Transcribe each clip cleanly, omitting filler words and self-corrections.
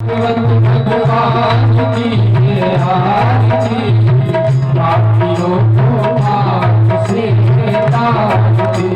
भगवान की आरती पापियों को मार्ग से तारती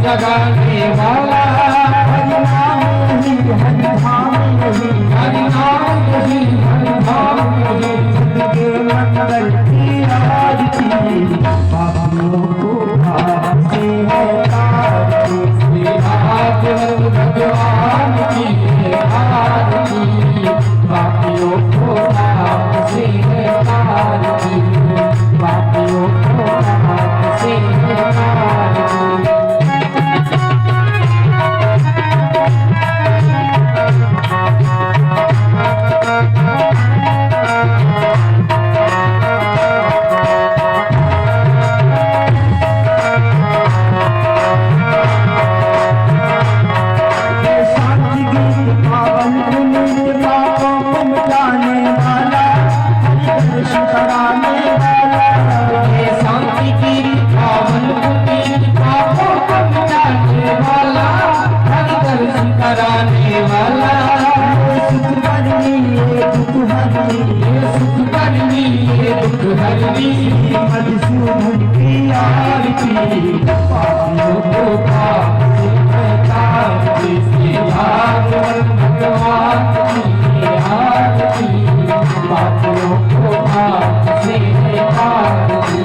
जगाने वाला भगवान की आरती पापियों को नाम से तारती पापियों को नाम से तारती मधुसूदन की आरती पापियों को पाप से तारती भगवान की आरती पापियों को पाप से तारती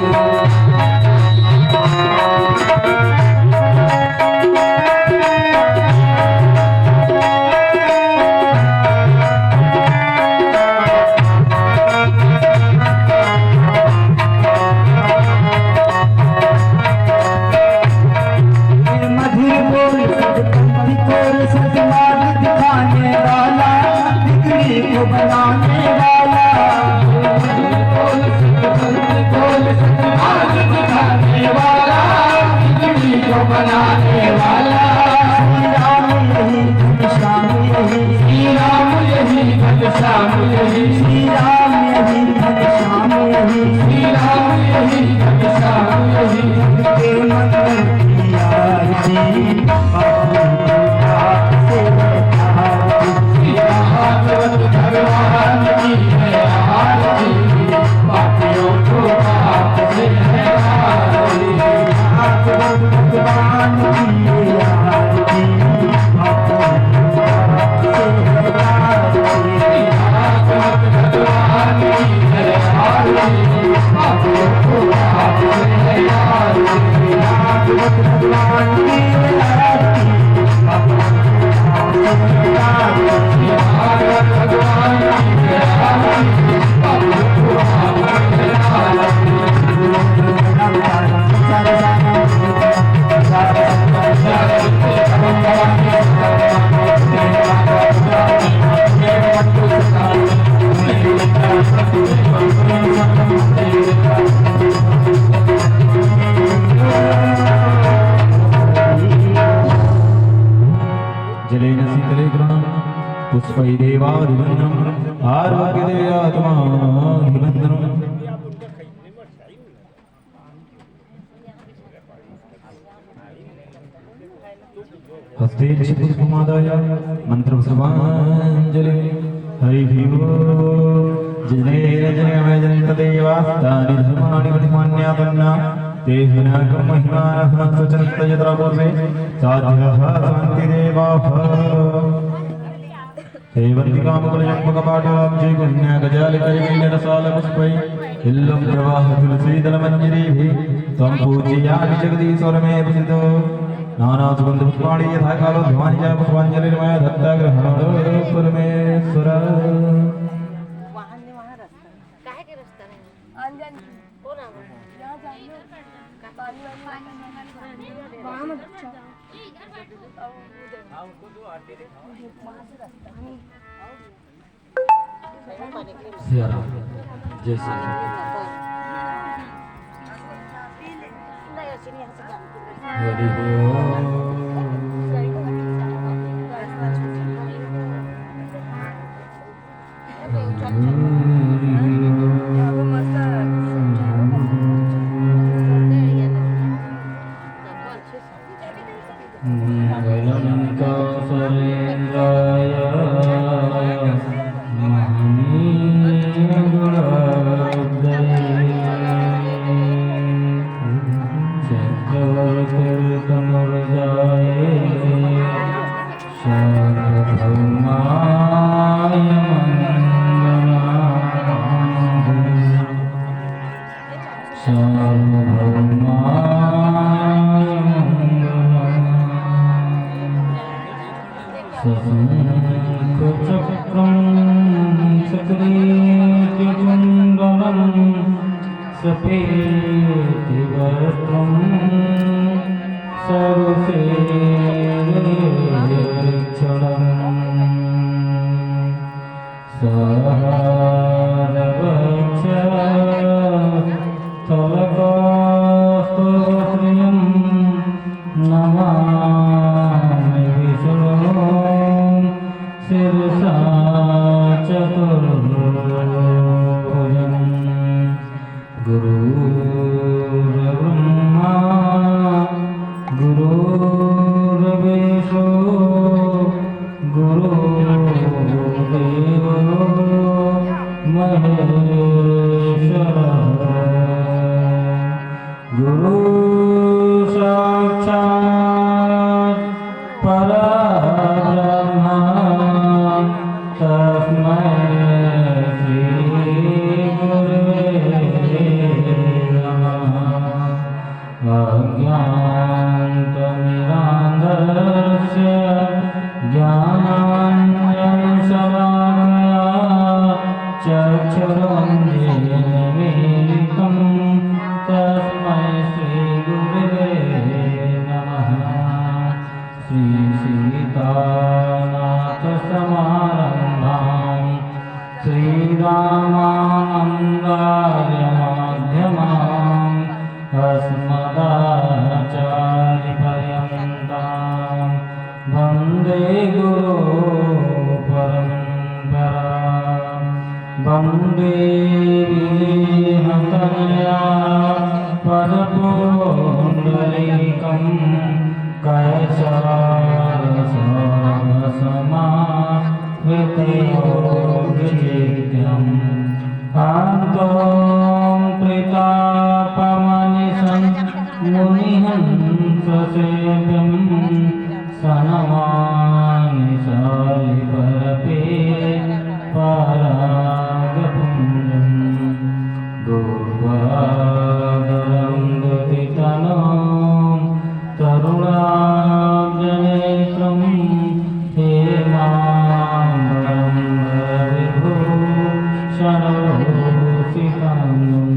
बनाने वाला दिखाने वाला बिगड़ी को बनाने वाला श्री राम यही घनश्याम यही श्री राम यही घनश्याम यही श्री राम यही घनश्याम यही के मंदिर की आरती भगवान की है आरती पापियों को पाप से है आरती भगवान की आरती भगवान की है आरती पापियों को पाप से है आरती भगवान की आरती जलेन शीतले ग्रहणं पुष्पै देवादिवन्दनम् आरोग्यदेवात्माधिवन्दनम् हस्ते पुष्पमादाय मन्त्रं सर्वाञ्जलिं हरिः ओम् जनेरजनमजनितदेवास्तानि धर्माणि मणिमान्यापन्ना ते हुनाकं महिमानः सचरितयत्र पूर्वे साध्यः सन्ति देवाः हेवन्तिकामकुलजम्बकपाटलाब्जे पुण्यागजालिकैमीनरसालपुष्पै इल्लं प्रवाह तुलसीदलमञ्जरीभिः त्वं पूज्यामि जगदीश्वरमे प्रसिद्धो नानासुगन्धपुष्पाणि यथा कालोध्वानि च पुष्पाञ्जलिर्मय दत्ताग्रहणो परमेश्वर काहे के रास्ता नहीं अंजन कौन आ यहाँ जाइए पानी वाली वहाँ मत अच्छा वहाँ से रास्ता सियाराम जय श्री नहीं ऐसे नहीं हंस जान हरि चक्रं सक्रीकुण्डलं सपेति वस्त्रं सरुषेक्षणं सहरवक्ष तलकास्तोत्रियं नमामि विष्णुं शिरसा चतुर्भुजं गुरुर्ब्रह्मा गुरुर्विष्णु गुरुर्देवो महेश्वरः गुरु साक्षात् परब्रह्म तस्मै श्री गुरवे नमः अज्ञानतिमिरान्धस्य ज्ञानाञ्जनशलाकया चक्षुरुन्मीलितं तस्मै श्रीगुरवे नमः श्रीसीतानाथसमारम्भां श्रीरामानन्दार्यमाध्यमाम् अस्मदाचार्यपर्यन्तां वन्दे गुरुपरम्परां वन्दे विदेहतनया पदपुण्डरीकं कैसरसमावितयोगचित्यम् आन्तं प्रतापमनिशं मुनिहंससेव्यं सनमामि शालिपरपे परागपुञ्जं गोपादरं गतितनं तरुणाब्जनेत्रं हेमाम्बरं विभूषणभूषिताङ्गं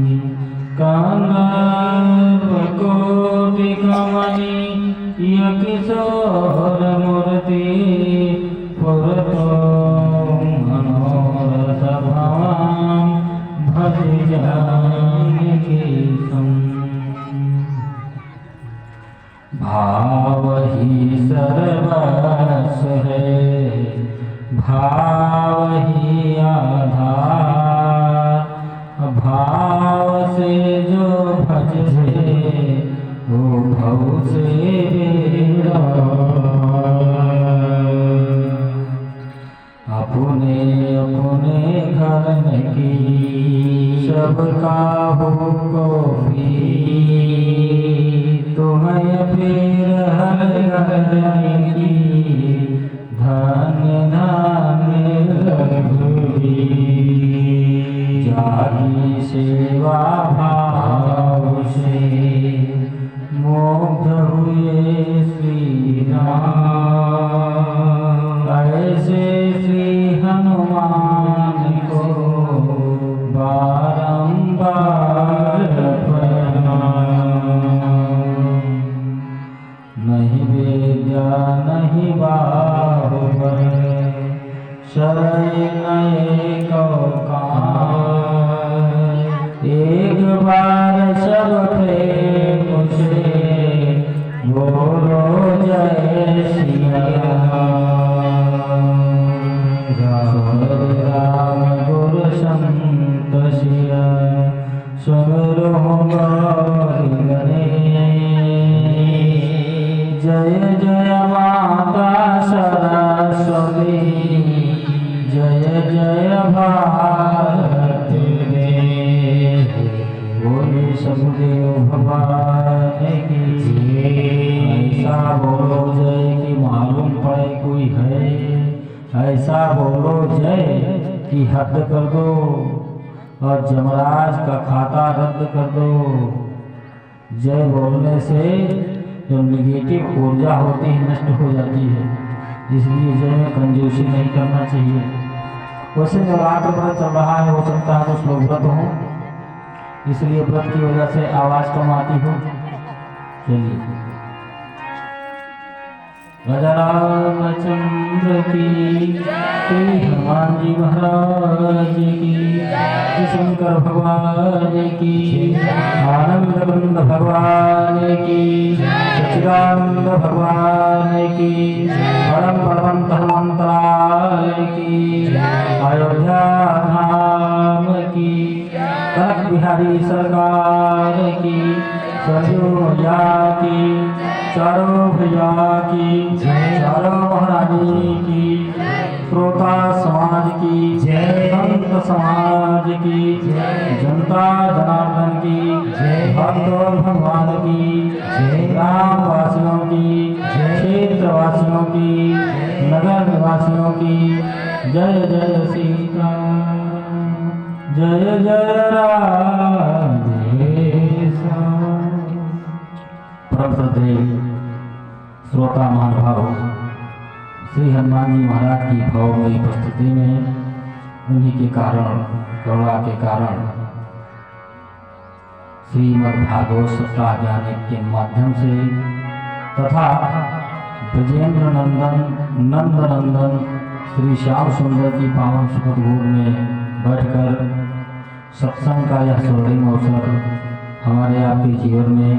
काङ्गल्पकोटिकमनीयकिशोरमूर्ति पुरतो मनोरथभावां भज जानकीतं भाव ही सर्वस्व है भाव ही आधार भाव से जो भजे वो भव से बेड़ा अपने अपने घरन की सबका को भी तुम्हें फिर हर घरन की धन्य धन्य रघुवीर जाकी सेवा भाव से मुग्ध हुए श्री राम ऐसे श्री हनुमान को बारंबार प्रणाम। नहीं वेद्या नहीं बाहुबल शरय नए को एक बार सब प्रेम से बोलो जय सिया राम गुरु संत सिया सुमिरो गणे जय जय माता सरस्वती जय जय भारत बोले समुदेव भगवान की ऐसा बोलो जय कि मालूम पड़े कोई है ऐसा बोलो जय कि हद कर दो और जमराज का खाता रद्द कर दो। जय बोलने से जो निगेटिव ऊर्जा होती है नष्ट हो जाती है, इसलिए जय में कंजूसी नहीं करना चाहिए। वैसे नवरात्र व्रत चल रहा है, हो सकता है कुछ लोग व्रत हों, इसलिए व्रत की वजह से आवाज कम आती हो। चलिए राजा रामचंद्र की श्री हनुमान जी महाराज की श्री शंकर भगवान की आनंद बंद भगवान की सच्चिदानंद भगवान की परम परमंत हनुमंतराय की अयोध्या धाम की कनक बिहारी सरकार की सरयू मैया की चारों भैया की चारों महारानी की श्रोता समाज की संत समाज की जनता जनार्दन की भक्त और भगवान की ग्राम वासियों की क्षेत्र वासियों की नगर निवासियों की जय जय सीता जय जय राधेश्याम। परम श्रद्धेय श्रोता महानुभाव, श्री हनुमान जी महाराज की भावमयी उपस्थिति में उन्हीं के कारण करुणा के कारण श्रीमद् भागवत सप्ताह ज्ञान के माध्यम से तथा ब्रजेंद्र नंदन नंद नंदन श्री श्याम सुंदर की पावन सुखद भोग में बैठकर सत्संग का यह स्वर्णिम अवसर हमारे आपके जीवन में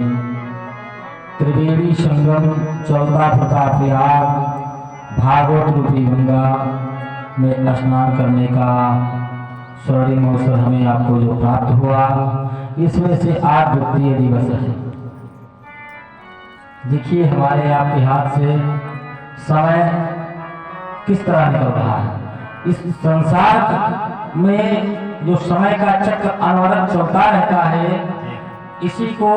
त्रिवेणी संगम चौदह प्रताप प्रयाग भागवत रूपी गंगा में स्नान करने का स्वर्णिम अवसर हमें आपको जो प्राप्त हुआ, इसमें से आज द्वितीय दिवस है। देखिए हमारे आपके हाथ से समय किस तरह निकल रहा है। इस संसार में जो समय का चक्र अनवरत चलता रहता है, इसी को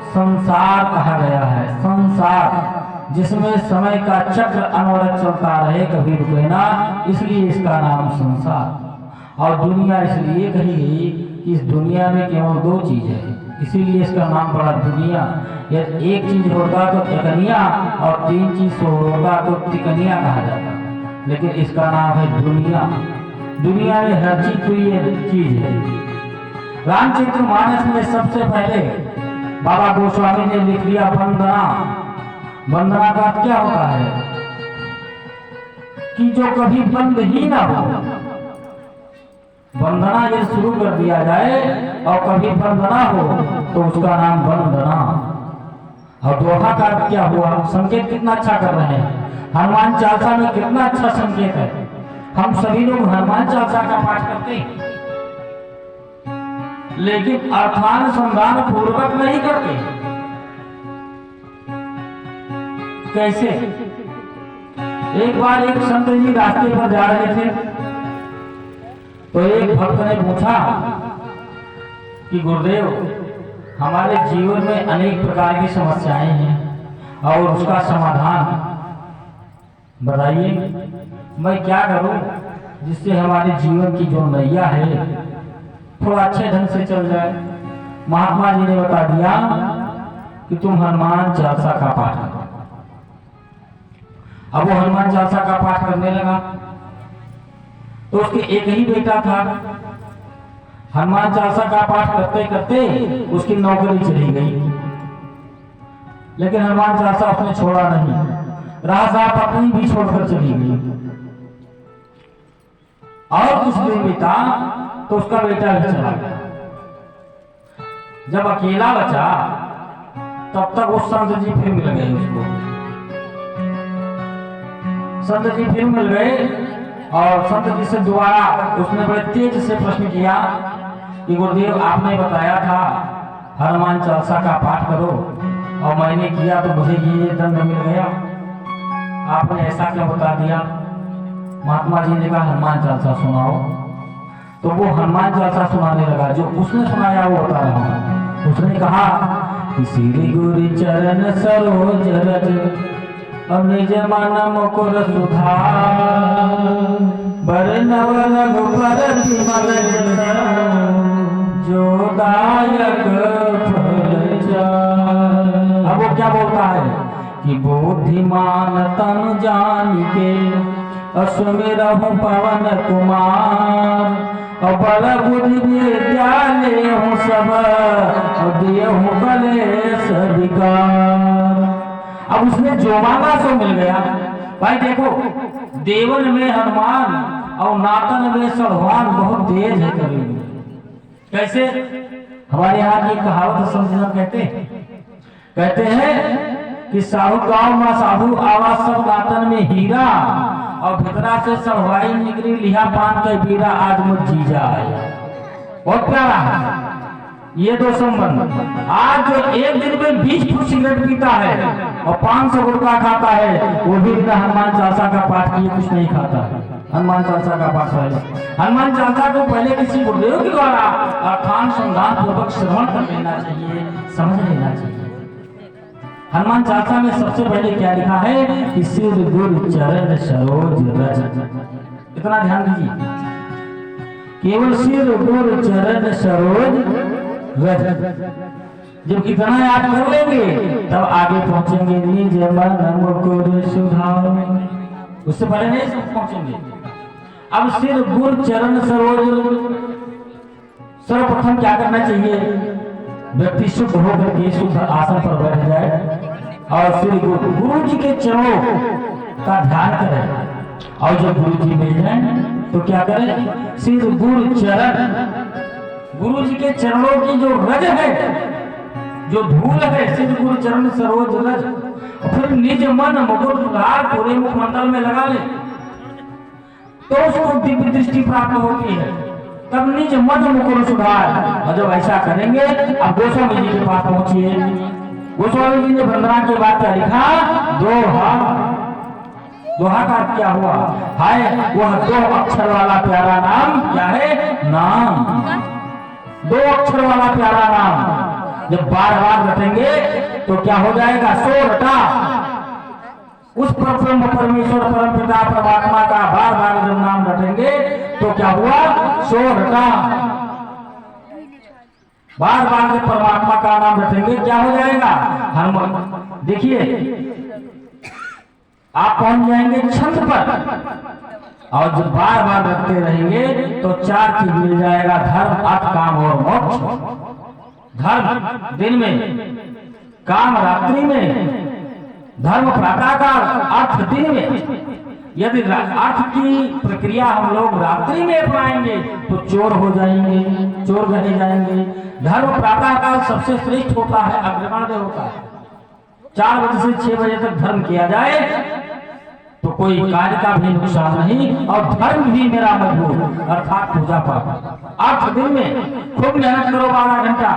संसार कहा गया है। संसार जिसमें समय का चक्र अनवरत चलता रहे, कभी रुके ना, इसलिए इसका नाम संसार। और दुनिया इसलिए कही गई कि इस दुनिया में केवल दो चीज है, इसीलिए इसका नाम पड़ा दुनिया। यदि एक चीज होता तो एकनिया और तीन चीज होता तो तिकनिया कहा जाता, लेकिन इसका नाम है दुनिया। दुनिया में हर चीज कोई चीज है। रामचरित्र मानस में सबसे पहले बाबा गोस्वामी ने लिख दिया वंदना। वंदना का क्या होता है कि जो कभी बंद ही ना हो, वंदना ये शुरू कर दिया जाए और कभी बंद ना हो तो उसका नाम वंदना। और दोहा का क्या हुआ, संकेत कितना अच्छा कर रहे हैं। हनुमान चालीसा में कितना अच्छा संकेत है। हम सभी लोग हनुमान चालीसा का पाठ करते हैं, लेकिन अर्थानुसंधान पूर्वक नहीं करते। कैसे? एक बार एक संत जी रास्ते पर जा रहे थे, तो एक भक्त ने पूछा कि गुरुदेव, हमारे जीवन में अनेक प्रकार की समस्याएं हैं और उसका समाधान बताइए, मैं क्या करूं जिससे हमारे जीवन की जो नैया है थोड़ा अच्छे ढंग से चल जाए। महात्मा जी ने बता दिया कि तुम हनुमान चालीसा का पाठ करो। अब वो हनुमान चालीसा का पाठ करने लगा तो उसके एक ही बेटा था। हनुमान चालीसा का पाठ करते करते उसकी नौकरी चली गई, लेकिन हनुमान चालीसा उसने छोड़ा नहीं। राह साहब अपनी भी छोड़कर चली गई और कुछ दिन बीता तो उसका बेटा भी चला गया। जब अकेला बचा तब तक वो संत जी फिर मिल गए उसको। संत जी फिर मिल गए और संत जी से दोबारा उसने बड़े तेज से प्रश्न किया कि गुरुदेव, आपने बताया था हनुमान चालीसा का पाठ करो और मैंने किया तो मुझे ये दंड मिल गया, आपने ऐसा क्यों बता दिया? महात्मा जी ने कहा हनुमान चालीसा सुनाओ। तो वो हनुमान चालीसा सुनाने लगा। जो उसने सुनाया वो बता रहा हूं। उसने कहा कि श्री गुरु चरण सरोज रज निज मन मुकुर सुधार, बरनव रघुबर विमल जो दायक फल चार। अब वो क्या बोलता है कि बुद्धिमान तनु जान के असुमिरहु पवन कुमार, और बल बुद्धि विद्यालय हूँ सब दियहु कलेश विकार। अब उसने जो मांगा सो मिल गया। भाई देखो, देवन में हनुमान और नातन में सड़वान बहुत तेज है। कभी कैसे? हमारे यहाँ की कहावत समझना कहते हैं कि साहू गांव में साहू आवाज सब नातन में हीरा, और भितरा से सड़वाई निकली लिहा पान के बीरा आज मुझ जी जाए। बहुत प्यारा है ये दो संबंध। आज जो एक दिन में 20 फुट सिगरेट पीता है और 500 गुटखा खाता है, वो भी बिना हनुमान चालीसा का पाठ किए कुछ नहीं खाता है। हनुमान चालीसा का पाठ पहले, हनुमान चालीसा को पहले किसी गुरुदेव के द्वारा अर्थान संधान पूर्वक श्रवण कर लेना चाहिए, समझ लेना चाहिए। हनुमान चालीसा में सबसे पहले क्या लिखा है कि सिर गुरु चरण सरोज रज। इतना ध्यान दीजिए, केवल सिर गुरु चरण सरोज रज। जब इतना याद कर लेंगे तब आगे पहुंचेंगे निज मन मुकुर सुधार। उससे पहले नहीं पहुंचेंगे। अब सिर गुरु चरण सरोज, सर्वप्रथम क्या करना चाहिए? व्यक्ति शुद्ध होकर के शुद्ध आसन पर बैठ जाए और श्री गुरु जी के चरणों का ध्यान करें। और जब गुरु जी मिल जाए तो क्या करें? श्री गुरु चरण, गुरु जी के चरणों की जो रज है, जो धूल है, श्री गुरु चरण सरोज रज, फिर निज मन मुकुर सुधार पूरे मुखमंडल में लगा ले तो उसको दिव्य दृष्टि प्राप्त होती है। तब निज मन मुकुर सुधार। और जब ऐसा करेंगे, अब गोस्वामी जी के पास पहुंचिए। गोस्वामी जी ने वंदना के बाद क्या लिखा? दोहा। दोहा का क्या हुआ? हाय वह 2 अक्षर वाला प्यारा नाम क्या है? नाम। 2 अक्षर वाला प्यारा नाम जब बार बार रटेंगे तो क्या हो जाएगा? सो रटा। उस परम परमेश्वर परम पिता परमात्मा का बार बार जब नाम रटेंगे तो क्या हुआ? सो रटा। बार बार जब परमात्मा का नाम रटेंगे क्या हो जाएगा? हम देखिए, आप पहुंच जाएंगे छंद पर, और जब बार बार रखते रहेंगे तो 4 चीज मिल जाएगा: धर्म, अर्थ, काम और मोक्ष। धर्म दिन में, काम रात्रि में, धर्म प्रातःकाल, अर्थ दिन में। यदि अर्थ की प्रक्रिया हम लोग रात्रि में अपनाएंगे तो चोर हो जाएंगे, चोर बने जाएंगे। धर्म प्रातःकाल सबसे श्रेष्ठ होता है, अग्रगण्य होता है। 4 बजे से 6 बजे तक धर्म किया जाए तो कोई कार्य का भी नुकसान नहीं, और धर्म भी मेरा मजबूत, अर्थात पूजा पाठ। अर्थ दिन में खूब मेहनत करो 12 घंटा,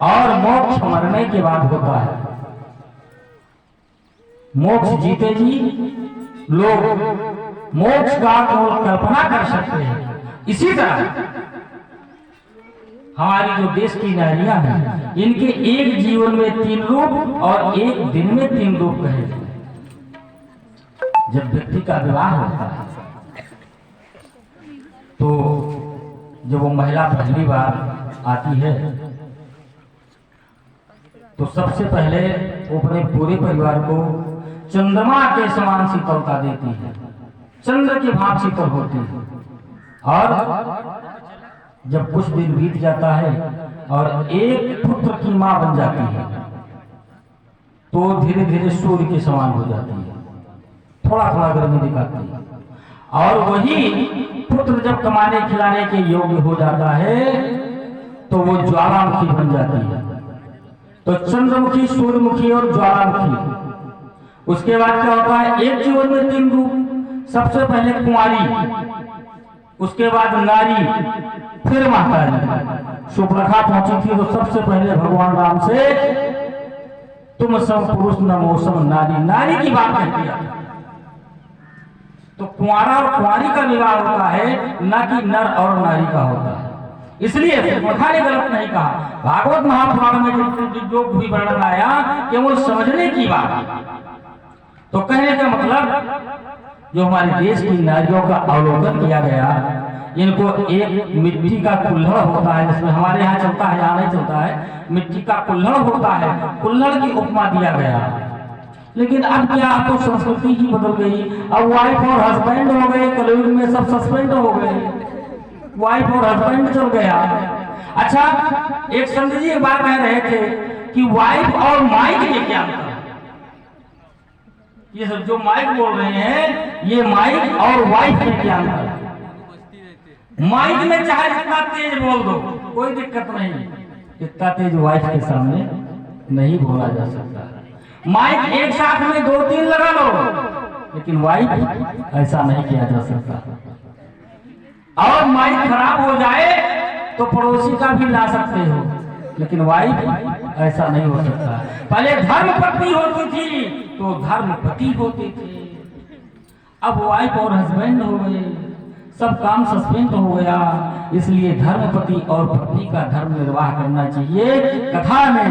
और मोक्ष मरने के बाद होता है। मोक्ष जीते जी लोग मोक्ष का केवल कल्पना कर सकते हैं। इसी तरह हमारी जो देश की नारियां हैं, इनके एक जीवन में 3 रूप और एक दिन में 3 रूप कहे। जब व्यक्ति का विवाह होता है तो जब वो महिला पहली बार आती है तो सबसे पहले वो अपने पूरे परिवार को चंद्रमा के समान शीतलता देती है, चंद्र के भाव शीतल होती है। और जब कुछ दिन बीत जाता है और एक पुत्र की मां बन जाती है तो धीरे धीरे सूर्य के समान हो जाती है, थोड़ा थोड़ा गर्मी दिखाती है। और वही पुत्र जब कमाने खिलाने के योग्य हो जाता है तो वो ज्वालामुखी बन जाती है। तो चंद्रमुखी, सूर्यमुखी और ज्वालामुखी। उसके बाद क्या होता है, एक जीवन में 3 रूप। सबसे पहले कुंवारी, उसके बाद नारी, फिर महतारी। सुपरखा पहुंची थी तो सबसे पहले भगवान राम से तुम सब पुरुष नमो सम नारी, नारी की बात कहती है। तो कुंवारा और कुंवारी का विवाह होता है, न कि नर और नारी का होता है। इसलिए सुपरखा ने गलत नहीं कहा। भागवत महापुराण में जो भी वर्णन आया केवल समझने की बात। तो कहने का मतलब जो हमारे देश की नारियों का अवलोकन किया गया, इनको एक मिट्टी का कुल्हड़ होता है, जिसमें हमारे यहाँ चलता है, यहाँ नहीं चलता है, मिट्टी का कुल्हड़ होता है, कुल्हड़ की उपमा दिया गया। लेकिन अब क्या, अब तो संस्कृति ही बदल गई। अब वाइफ और हस्बैंड हो गए, कलयुग में सब सस्पेंड हो गए, वाइफ और हस्बैंड चल गया। अच्छा, एक संत जी एक बार कह रहे थे कि वाइफ और माइक में क्या अंतर है? ये सब जो माइक बोल रहे हैं, ये माइक और वाइफ में क्या अंतर है? माइक में चाहे जितना तेज बोल दो कोई दिक्कत नहीं, इतना तेज वाइफ के सामने नहीं बोला जा सकता। माइक एक साथ में 2-3 लगा लो, लेकिन वाइफ ऐसा नहीं किया जा सकता। और माइक खराब हो जाए तो पड़ोसी का भी ला सकते हो, लेकिन वाइफ ऐसा नहीं हो सकता। पहले धर्म पत्नी होती थी तो धर्मपति होते थे, अब वाइफ और हस्बैंड हो गए, सब काम सस्पेंड हो गया। इसलिए धर्मपति और पत्नी का धर्म निर्वाह करना चाहिए। कथा में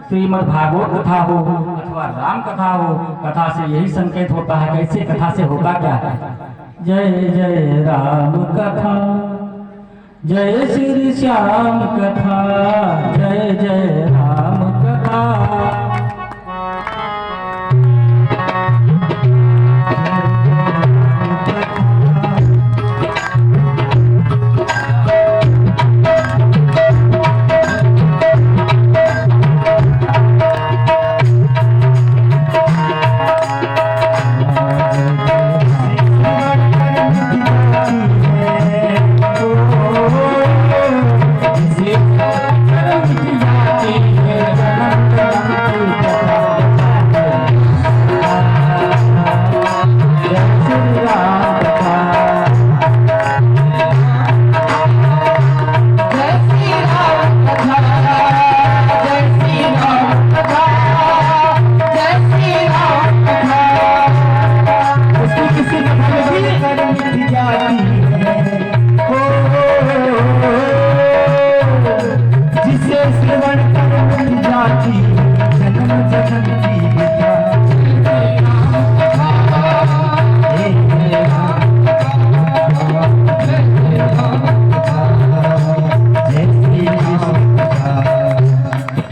श्रीमद् भागवत कथा हो अथवा राम कथा हो, कथा से यही संकेत होता है। कैसे कथा से होता क्या है? जय जय राम कथा, जय श्री श्याम कथा, जय जय राम कथा।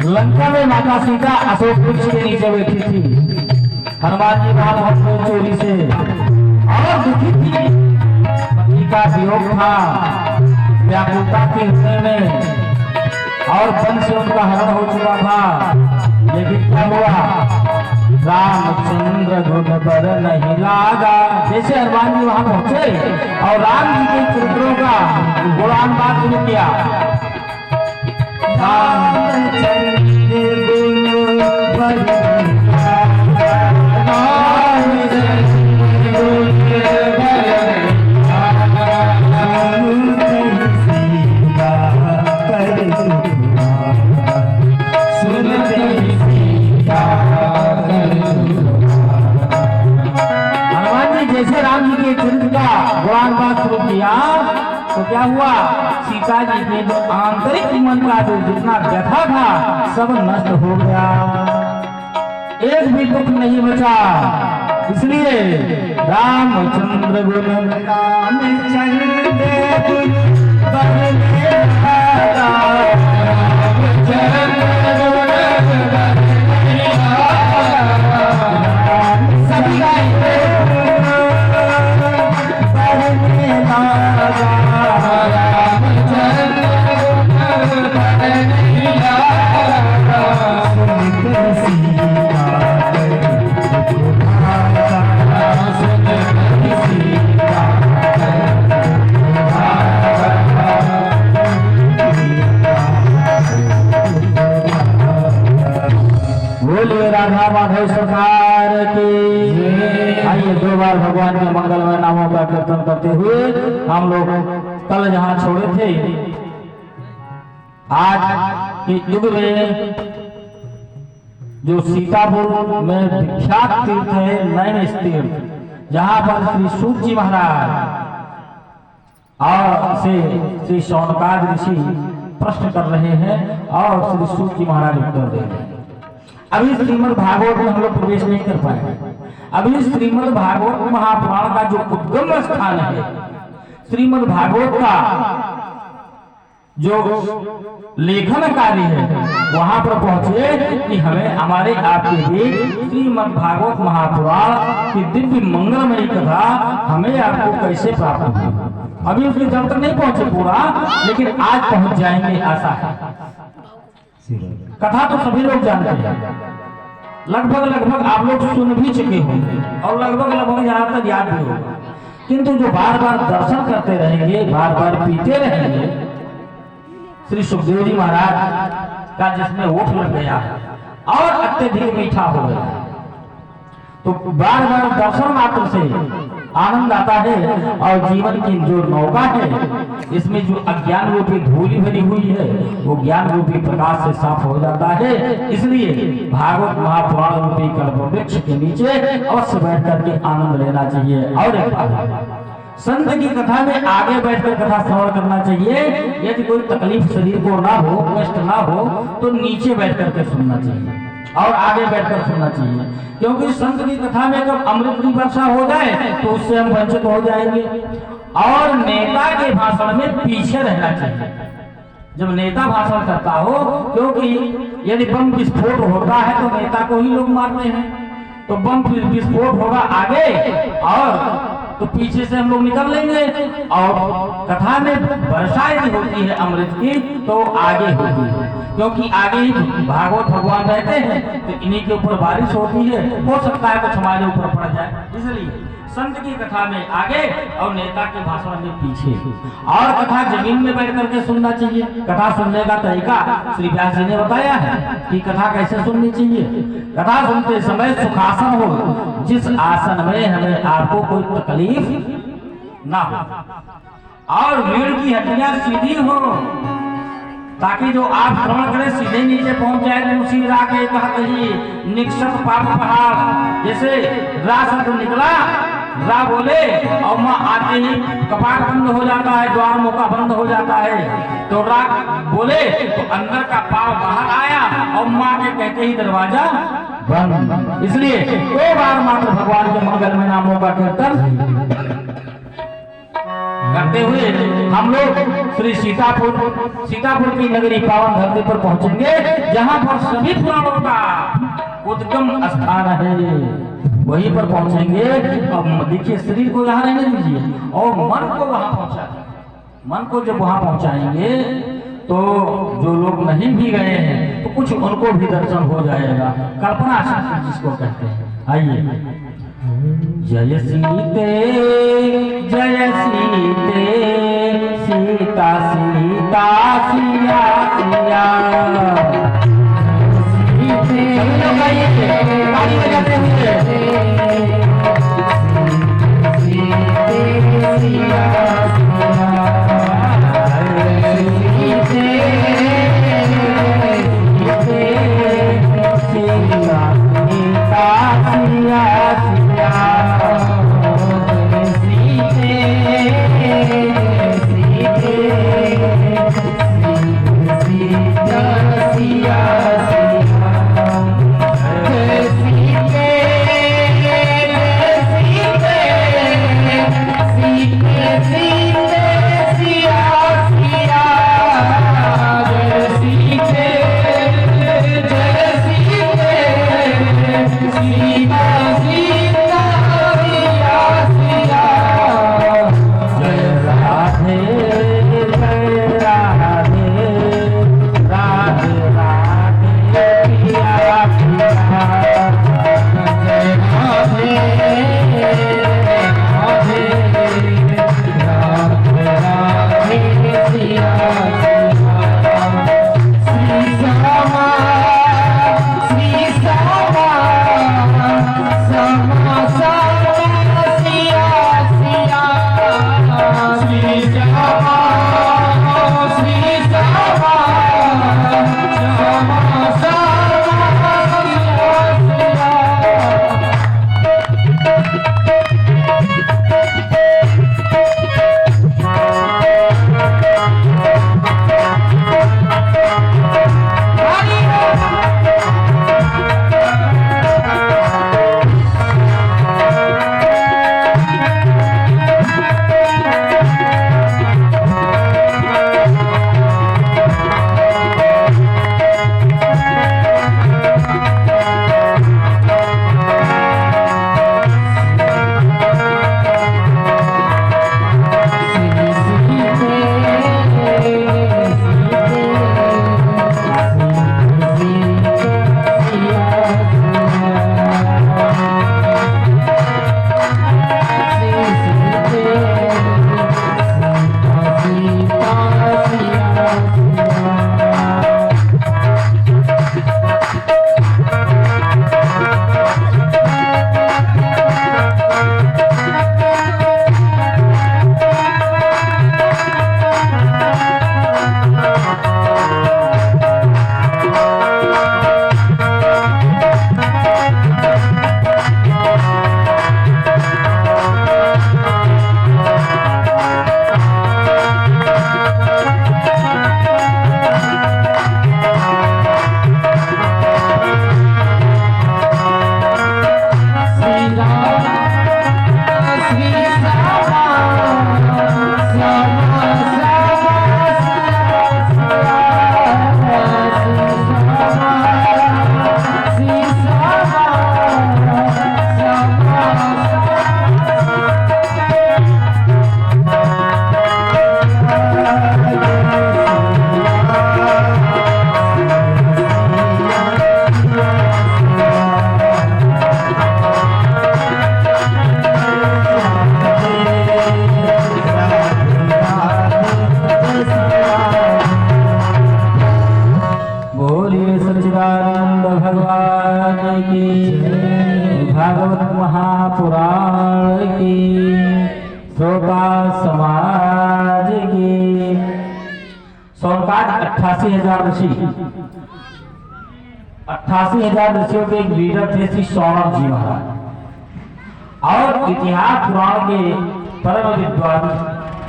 लंका में माता सीता अशोक वृक्ष के नीचे बैठी थी। हनुमान जी वहां पहुंचे चोरी से और दुखी थी। पति का वियोग था, व्याकुलता थी हृदय में, और वन से उनका हरण हो चुका था। लेकिन क्या हुआ? रामचंद्र गुण बर नहीं लागा। जैसे हनुमान जी वहां पहुंचे और राम जी के चरित्रों का गुणानुवाद शुरू किया। हनुमान जी जैसे राम जी के तो क्या हुआ, सीता जी के जो आंतरिक मन का जो जितना व्यथा था सब नष्ट हो गया, एक भी दुख नहीं बचा। इसलिए रामचंद्र गुण रामचंद्र गुण बरने लगा, सभी गाएंगे बरने लगा, बोलिए राधा माधव सरकार की। आइए दो बार भगवान के मंगलमय नामों का कीर्तन करते हुए हम लोग कल जहाँ छोड़े थे, आज के युग में जो सीतापुर में विख्यात तीर्थ है नैमिष तीर्थ, जहाँ पर श्री सूत जी महाराज और से श्री शौनकाद ऋषि प्रश्न कर रहे हैं और श्री सूत जी महाराज उत्तर दे रहे हैं। अभी श्रीमद् भागवत में हम लोग प्रवेश नहीं कर पाए। अभी श्रीमद् भागवत महापुराण का जो उद्गम स्थान है, श्रीमद् भागवत का जो लेखन कार्य है वहां पर पहुंचे कि हमें हमारे आपके भी श्रीमद् भागवत महापुराण की दिव्य मंगलमयी कथा हमें आपको कैसे प्राप्त होगी। अभी उसके जब तक नहीं पहुंचे पूरा, लेकिन आज पहुंच जाएंगे आशा है। कथा तो सभी लोग जानते हैं, लगभग आप लोग सुन भी चुके होंगे और लगभग यहाँ तक याद भी होगा, किंतु जो बार बार दर्शन करते रहेंगे, बार बार पीते रहेंगे, श्री सुखदेव जी महाराज का जिसमें ओठ लग गया और अत्यधिक मीठा हो गया, तो बार बार दर्शन मात्र से आनंद आता है और जीवन की जो नौका है इसमें जो अज्ञान रूपी धूली भरी हुई है वो ज्ञान रूपी प्रकाश से साफ हो जाता है। इसलिए भागवत महापुराण रूपी कल्पवृक्ष के नीचे अवश्य बैठ करके आनंद लेना चाहिए। और एक बात, संत की कथा में आगे बैठकर कथा श्रवण करना चाहिए। यदि कोई तकलीफ शरीर को ना हो, कष्ट ना हो, तो नीचे बैठ करके सुनना चाहिए और आगे बैठकर सुनना चाहिए, क्योंकि संत की कथा में जब अमृत की वर्षा हो जाए तो उससे हम वंचित हो जाएंगे। और नेता के भाषण में पीछे रहना चाहिए जब नेता भाषण करता हो, क्योंकि यदि बम विस्फोट होता है तो नेता को ही लोग मारते हैं, तो बम विस्फोट होगा आगे और तो पीछे से हम लोग निकल लेंगे। और कथा में वर्षा यदि होती है अमृत की तो आगे होती है, क्योंकि आगे ही भागवत भगवान रहते हैं, तो इन्हीं के ऊपर बारिश होती है, हो सकता है कुछ हमारे ऊपर पड़ जाए। इसलिए संत की कथा में आगे और नेता के भाषण में पीछे। और कथा जमीन में बैठ करके सुनना चाहिए। कथा सुनने का तरीका श्री व्यास जी ने बताया है कि कथा कैसे सुननी चाहिए। कथा सुनते समय सुखासन हो, जिस आसन में हमें आपको कोई तकलीफ ना हो और रीढ़ की हड्डियां सीधी हो, ताकि जो आप श्रवण करें सीधे नीचे पहुंच जाए। तुलसी रा के कहते ही निक्षत पाप पहाड़, जैसे रा शब्द निकला, रा बोले और माँ आते ही कपाट बंद हो जाता है, द्वार मौका बंद हो जाता है, तो रा बोले तो अंदर का पाव बाहर आया और माँ के कहते ही दरवाजा बंद। इसलिए 2 बार मात्र भगवान के मंगलमय नामों का कीर्तन करते हुए हम लोग श्री सीतापुर की नगरी पावन धरती पर पहुंचेंगे, जहां पर सभी पुराणों का उद्गम स्थान है, वहीं पर पहुंचेंगे। अब देखिए, शरीर को यहाँ रहने दीजिए और मन को वहां पहुंचा दीजिए। मन को जब वहां पहुंचाएंगे तो जो लोग नहीं भी गए हैं तो कुछ उनको भी दर्शन हो जाएगा। कल्पना शक्ति जिसको कहते हैं। आइए, जय सीते जय सीते, सीता सीता सिया सिया, सीते सौनकाद 88,000 ऋषि, 88,000 ऋषियों के एक लीडर थे श्री सौनक जी महाराज। और इतिहास पुराण के परम विद्वान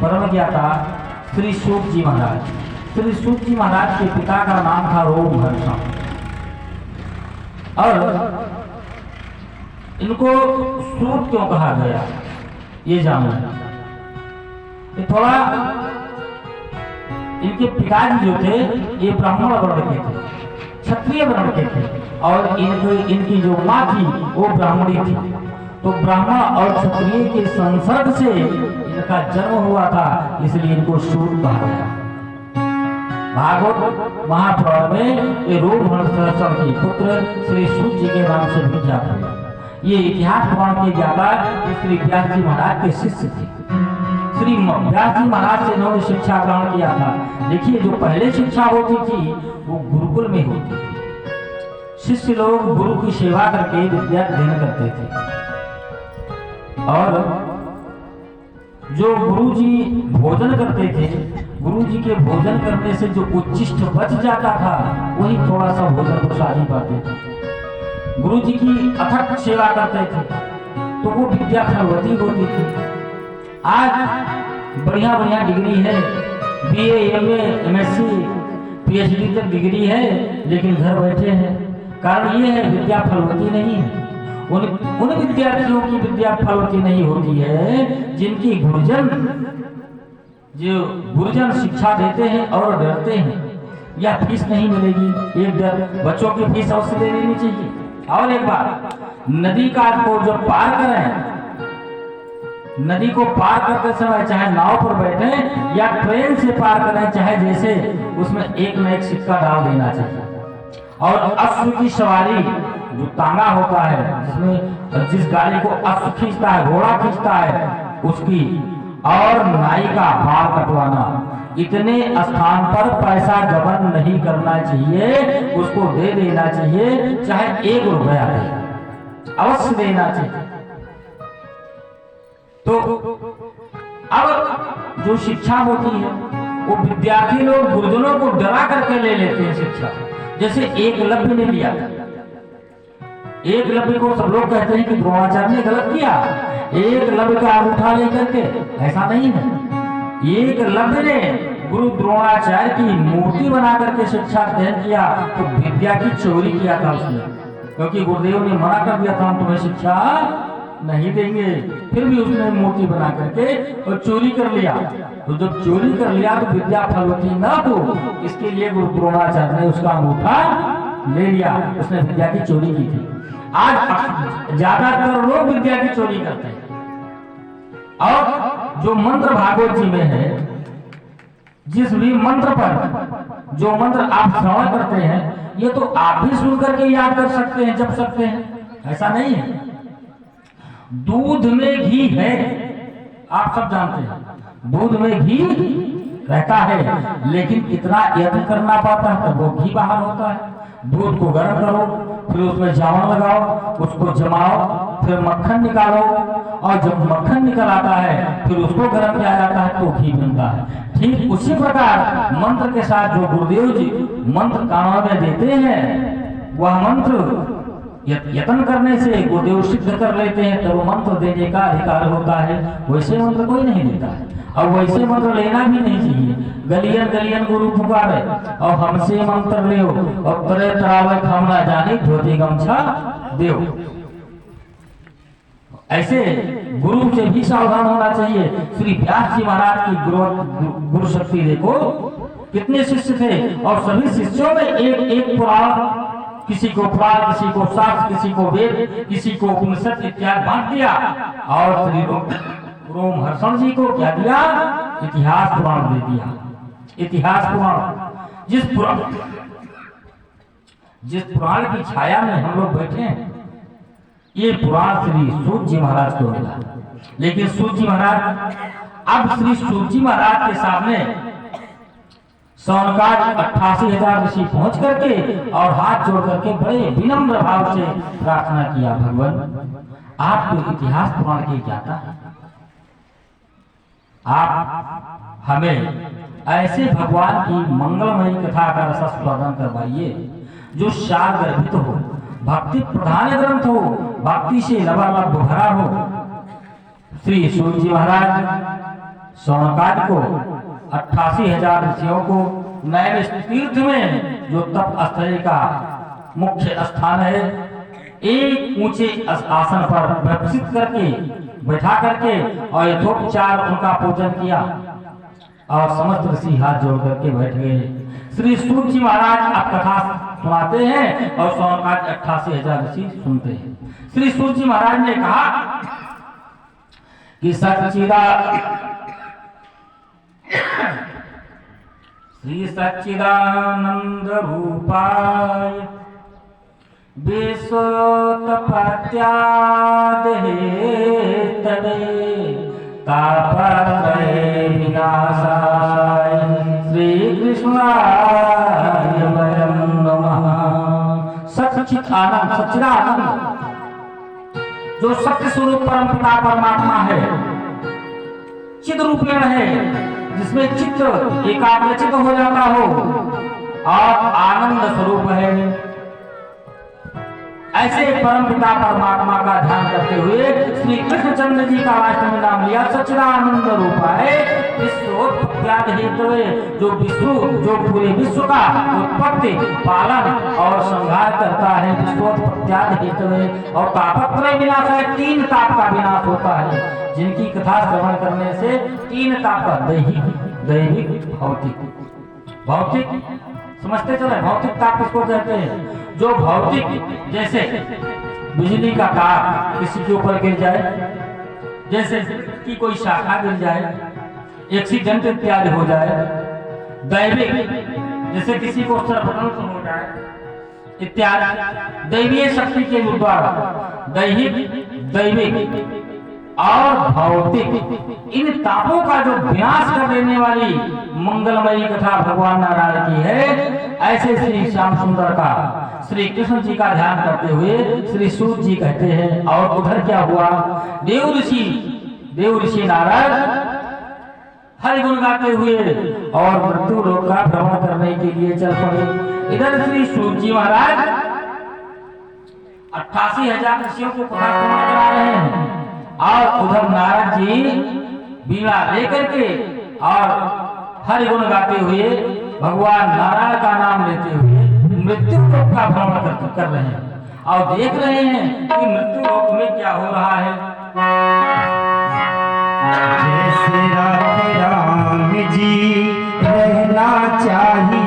परम ज्ञाता श्री सूत जी महाराज। श्री सूत जी महाराज के पिता का नाम था रोमहर्षण, और इनको सूत क्यों कहा गया ये जानो। ये थोड़ा, इनके पिताजी जो थे ये ब्राह्मण वर्ण के थे, क्षत्रिय वर्ण के थे, और इनकी जो माँ थी वो ब्राह्मणी थी। तो ब्राह्मण और क्षत्रिय के संसर्ग से इनका जन्म हुआ था, इसलिए इनको सूत कहा गया। भागवत महापुराण में ये रोमहर्षण के पुत्र श्री सूत जी के नाम से विख्यात हुआ। ये इतिहास पुराण के ज्ञाता श्री व्यास जी महाराज के शिष्य थे। श्री व्यास जी महाराज से इन्होंने शिक्षा ग्रहण किया था। देखिए, जो पहले शिक्षा होती थी वो गुरुकुल में होती थी। शिष्य लोग गुरु की सेवा करके विद्या अध्ययन करते थे, और जो गुरु जी भोजन करते थे, गुरु जी के भोजन करने से जो उच्छिष्ट बच जाता था वही थोड़ा सा भोजन को साझी पाते थे। गुरु जी की अथक सेवा करते थे तो वो विद्या फलवती होती थी। आज बढ़िया बढ़िया डिग्री है, BA, MA, MSc, PhD तक डिग्री है, लेकिन घर बैठे हैं। कारण ये है विद्या फलवती नहीं है। उन विद्यार्थियों की विद्या फलवती नहीं होती है जिनकी गुरुजन शिक्षा देते हैं और डरते हैं या फीस नहीं मिलेगी। एक डर, बच्चों की फीस अवश्य दे देनी चाहिए। और एक बात, नदी का को जब पार करें, नदी को पार करते समय चाहे नाव पर बैठे या ट्रेन से पार करें, चाहे जैसे, उसमें एक न एक सिक्का डाल देना चाहिए। और अश्व की सवारी, जो तांगा होता है, जिसमें जिस गाड़ी को अश्व खींचता है, घोड़ा खींचता है, उसकी और नाई का बाल कटवाना, इतने स्थान पर पैसा गबन नहीं करना चाहिए, उसको दे देना चाहिए, चाहे 1 रुपया दे, अवश्य देना चाहिए। तो अब जो शिक्षा होती है वो विद्यार्थी लोग गुरुजनों को डरा करके ले लेते हैं शिक्षा। जैसे एकलव्य ने लिया, एकलव्य को सब लोग कहते हैं कि द्रोणाचार्य ने गलत किया, एकलव्य का अंगूठा लेकर के, ऐसा नहीं है। एकलव्य ने गुरु द्रोणाचार्य की मूर्ति बना करके शिक्षा अध्ययन किया, तो विद्या की चोरी किया था उसने, क्योंकि गुरुदेव ने मना कर दिया था हम तुम्हें शिक्षा नहीं देंगे, फिर भी उसने मूर्ति बना करके और चोरी कर लिया। तो जब चोरी कर लिया तो विद्या फलवती न हो, इसके लिए गुरु द्रोणाचार्य ने उसका अंगूठा ले लिया, उसने विद्या की चोरी की थी। आज ज्यादातर लोग विद्या की चोरी करते हैं। और जो मंत्र भागवत जी में है, जिस भी मंत्र पर जो मंत्र आप श्रवण करते हैं, ये तो आप भी सुन करके याद कर सकते हैं, जप सकते हैं, ऐसा नहीं है। दूध में घी है, आप सब जानते हैं, दूध में घी रहता है, लेकिन इतना यत्न करना पड़ता है तब वो घी बाहर होता है। दूध को गर्म करो, फिर उसमें जावन लगाओ, उसको जमाओ, फिर मक्खन निकालो, और जब मक्खन निकल आता है फिर उसको गर्म किया जाता है तो घी बनता है। ठीक उसी प्रकार मंत्र के साथ जो गुरुदेव जी मंत्र कानों में देते हैं, वह मंत्र यत्न करने से गुरुदेव सिद्ध कर लेते हैं, तो वो मंत्र देने का अधिकार होता है। वैसे मंत्र कोई नहीं देता है, और वैसे मंत्र लेना भी नहीं चाहिए। गलियन गलियन गुरु पुकारे और हमसे मंत्र ले, और तरे तरावे हम ना जाने धोती गमछा देव। ऐसे गुरु से भी सावधान होना चाहिए। श्री व्यास जी महाराज की गुरु शक्ति देखो, कितने शिष्य थे, और सभी शिष्यों में एक पुराण, किसी को पुराण, किसी को शास्त्र, किसी को वेद, किसी को उपनिषद इत्यादि बांट दिया। और श्री रोमहर्षण जी को क्या दिया? इतिहास पुराण दे दिया। इतिहास पुराण, जिस पुराण की छाया में हम लोग बैठे हैं, ये पुराण श्री सूत जी महाराज को मिला। लेकिन सूत जी महाराज, अब श्री सूत जी महाराज के सामने सौनकाद 88,000 ऋषि पहुंच करके और हाथ जोड़ करके बड़े विनम्र भाव से प्रार्थना किया, भगवान आप तो इतिहास पुराण के ज्ञाता हैं, आप हमें ऐसे भगवान की मंगलमयी कथा का रसास्वादन करवाइए जो शार गर्भित हो, भक्ति प्रधान ग्रंथ हो, भक्ति से लबालब भरा हो। श्री सूर्य जी महाराज सौनकादि को 88,000 ऋषियों को नैमिष तीर्थ में जो तप स्थली का मुख्य स्थान है, एक ऊंचे आसन पर व्यवस्थित करके बैठा करके और यथोपचार उनका पूजन किया और समस्त ऋषि हाथ जोड़ करके बैठ गए। श्री सूर्य जी महाराज आप कथा सुनाते हैं और सौनकादि 88,000 ऋषि सुनते हैं। श्री सूर्य जी महाराज ने कहा कि श्री सच्चिदानंद रूपाय विश्वोत्पत्त्यादिहेतवे तापत्रय विनाशाय श्री कृष्णाय वयं नमः। सच्चित आनंद, सच्चिदानंद जो सत्य स्वरूप परम पिता परमात्मा है, चिद रूपेण है, जिसमें चित्त एकाग्रचित हो जाता हो और आनंद स्वरूप है, ऐसे परम पिता परमात्मा का ध्यान करते हुए श्री कृष्णचंद्र जी का वास्तव में नाम लिया सच्चिदानंद रूपाय विश्वोत्पत्त्यादिहेतवे, जो पूरे विश्व का उत्पत्ति, पालन और संहार करता है। विश्वोत्पत्त्यादिहेतवे और तापत्रय विनाशाय, 3 ताप का विनाश होता है, जिनकी कथा श्रवण करने से 3 ताप का दैहिक भौतिक समझते चले। भौतिक ताप किसको कहते हैं? जो भौतिक, जैसे बिजली का तार किसी के ऊपर गिर जाए, जैसे कि कोई शाखा गिर जाए, एक्सीडेंट इत्यादि हो जाए। दैविक, जैसे किसी को सर्पदंश हो जाए इत्यादि। दैवीय शक्ति के द्वारा दैविक और भौतिक, इन तापों का जो विनाश कर देने वाली मंगलमयी कथा भगवान नारायण की है। ऐसे श्री श्याम सुंदर का, श्री कृष्ण जी का ध्यान करते हुए श्री सूर्य जी कहते हैं। और उधर क्या हुआ? देव ऋषि नारद हरि गुण गाते हुए और मृत्यु लोक का भ्रमण करने के लिए चल पड़े। इधर श्री सूर्य जी महाराज 88,000 ऋषियों को कथा करा रहे हैं और उधर नारद जी बीड़ा लेकर के और हरि गुण गाते हुए भगवान नारायण का नाम लेते हुए मृत्यु लोक का भ्रमण कर रहे हैं और देख रहे हैं कि मृत्यु लोक में क्या हो रहा है। जैसे राम जी रहना चाहिए